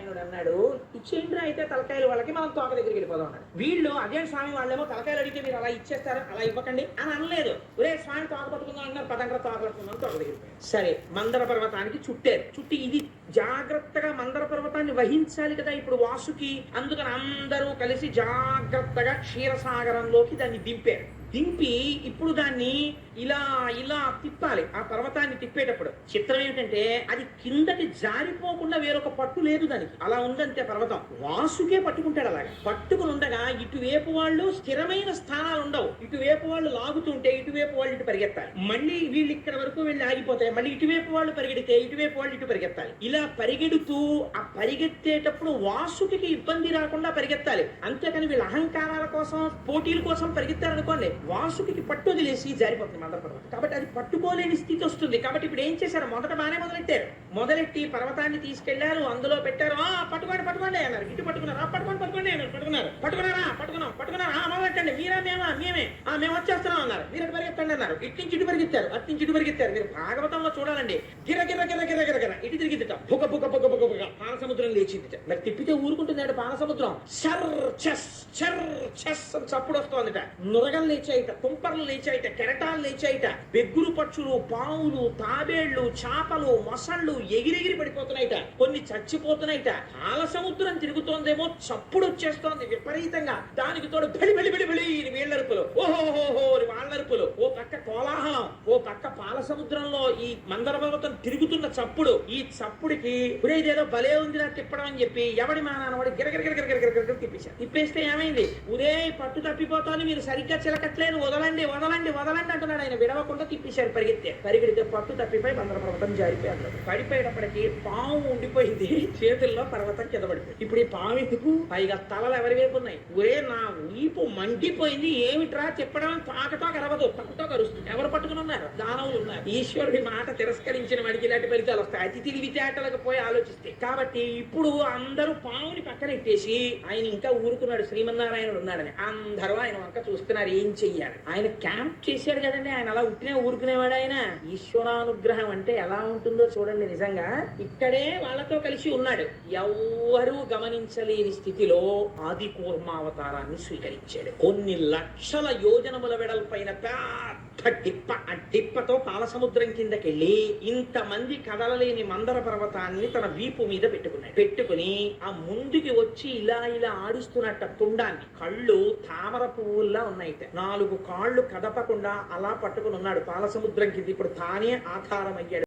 శ్రీమన్నారాయణుడు అన్నాడు, ఇచ్చేంద్ర అయితే తలకాయలు వాళ్ళకి, మనం తోక దగ్గరికి వెళ్ళిపోదాం అన్నాడు. వీళ్ళు అదే స్వామి వాళ్ళేమో తలకాయలు అడిగితే మీరు అలా ఇచ్చేస్తారు, అలా ఇవ్వకండి అని అనలేదు. ఒరే స్వామి తోక పట్టుకుందాం అన్నారు, పదంగా తోక పట్టుకుందాం, తోక దగ్గరికి. సరే మందర పర్వతానికి చుట్టారు. చుట్టి ఇది జాగ్రత్తగా మందర పర్వతాన్ని వహించాలి కదా ఇప్పుడు వాసుకి. అందుకని అందరూ కలిసి జాగ్రత్తగా క్షీరసాగరంలోకి దాన్ని దింపారు. దింపి ఇప్పుడు దాన్ని ఇలా ఇలా తిప్పాలి. ఆ పర్వతాన్ని తిప్పేటప్పుడు చిత్రం ఏమిటంటే అది కిందకి జారిపోకుండా వేరొక పట్టు లేదు దానికి, అలా ఉందంతే పర్వతం. వాసుకే పట్టుకుంటాడు. అలాగా పట్టుకుని ఉండగా ఇటువైపు వాళ్ళు స్థిరమైన స్థానాలు ఉండవు. ఇటువైపు వాళ్ళు లాగుతుంటే ఇటువైపు వాళ్ళు ఇటు పరిగెత్తాలి. మళ్ళీ వీళ్ళు ఇక్కడ వరకు వెళ్ళి ఆగిపోతాయి. మళ్ళీ ఇటువైపు వాళ్ళు పరిగెడితే ఇటువైపు వాళ్ళు ఇటు పరిగెత్తాలి. ఇలా పరిగెడుతూ ఆ పరిగెత్తేటప్పుడు వాసుకి ఇబ్బంది రాకుండా పరిగెత్తాలి. అంతేకాని వీళ్ళ అహంకారాల కోసం పోటీల కోసం పరిగెత్తారనుకోండి, వాసుకి పట్టు వదిలేసి జారిపోతుంది మందర పర్వతం. కాబట్టి అది పట్టుకోలేని స్థితి వస్తుంది. కాబట్టి ఇప్పుడు ఏం చేశారు, మొదట బాగానే మొదలెట్టి పర్వతాన్ని తీసుకెళ్లారు, అందులో పెట్టారు. పట్టుకోండి పట్టుకోండి అన్నారు. ఇటు పట్టుకున్నారు, పట్టుకోండి అన్నారు. పట్టుకున్నారా మొదలెట్టండి, మీరా మేమే మేము వచ్చేస్తున్నాం అన్నారు. మీరు అటు పరిగెత్తండి అన్నారు. ఇటు నుంచి ఇటు పరిగెత్తారు, అటు నుంచి ఇటు పరిగెత్తారు. మీరు భాగవతంలో చూడాలండి, గిర గిర గిర గిర గిర గిర ఇటు తిరిగిద్దిట, బుగ బుగ బుగ బుగ బుగ పాలసముద్రం లేచిందిట. మరి తిప్పితే ఊరుకుంటుంది పాలసముద్రం. చర్ చెస్ అని చప్పుడు వస్తోందిట. నురగలు లేచాయిట, తుంపర్లు లేచాయిట, కెరటాలు లేచాయిట, బెగ్గురు పక్షులు, పావులు, తాబేళ్లు, చేపలు, మొసళ్ళు ఎగిరెగిరి పడిపోతున్నాయిట. కొన్ని చచ్చిపోతున్నాయిట. పాల సముద్రం తిరుగుతోందేమో, చప్పుడు వచ్చేస్తోంది విపరీతంగా. దానికి తోడు బెడి బెడి బెడి బెడి వీళ్ళరుపులు, ఓహోహోహో వాళ్ళరుపులు. ఓ పక్క కోలాహలం, ఓ పక్క పాల సముద్రంలో ఈ మందర పర్వతం తిరుగుతున్న చప్పుడు. ఈ చప్పుడికి ఇదేదో భలే ఉంది నా తిప్పడం అని చెప్పి ఎవడి మానవాడు గిరగిర తిప్పేస్తే ఏమైంది, ఉదే పట్టు తప్పిపోతాను, మీరు సరిగ్గా చిలకట్లేదు, వదలండి అంటున్నాడు. ఆయన విడవకుండా తిప్పేశారు. పరిగెడితే పట్టు తప్పిపోయి మందర పర్వతం జారిపోయాడు. పడిపోయేటప్పటికి పాము ఉండిపోయింది చేతుల్లో, పర్వతం కింద పడిపోయింది. ఇప్పుడు ఈ పాము ఎందుకు, పైగా తలలు ఎవరి వైపు ఉన్నాయి. ఒరే నా వీపు మండిపోయింది, ఏమిట్రా చెప్పడం, తాకటో కరవదు, తక్కుతో కరుస్తుంది. ఎవరు పట్టుకుని ఉన్నారు, దానవులు ఉన్నారు. ఈశ్వరుడి మాట తిరస్కరించిన వాడికి ఇలాంటి ఫలితాలు వస్తాయి, అతి తెలివితేటలకు పోయి ఆలోచిస్తే. కాబట్టి ఇప్పుడు అందరూ పాముని పక్కనెట్టేసి ఆయన ఇంకా ఊరుకున్నాడు, శ్రీమన్నారాయణుడు ఉన్నాడని. అందరూ ఆయన వంక చూస్తున్నారు, ఏం చెయ్యాలి. ఆయన క్యాంప్ చేశాడు కదండి, ఆయన అలా ఉట్టినే ఊరుకునేవాడు. ఆయన ఈశ్వరానుగ్రహం అంటే ఎలా ఉంటుందో చూడండి. నిజంగా ఇక్కడే వాళ్ళతో కలిసి ఉన్నాడు. ఎవ్వరూ గమనించలేని స్థితిలో ఆది కూర్మావతారాన్ని స్వీకరించాడు. కొన్ని లక్షల యోజనముల వెడల్పైన పెద్ద డిప్ప, ఆ డిప్పతో పాలసముద్రం కిందకెళ్ళి ఇంతమంది కదలలేని మందర పర్వతాన్ని తన వీపు మీద పెట్టుకుని ఆ ముందుకి వచ్చి ఇలా ఇలా ఆడిస్తున్నట్ట తుండాన్ని. కళ్ళు తామర పువ్వుల్లా ఉన్నాయిట. 4 కాళ్ళు కదపకుండా అలా పట్టుకుని ఉన్నాడు పాలసముద్రం కింద. ఇప్పుడు తానే ఆధారం అయ్యాడు.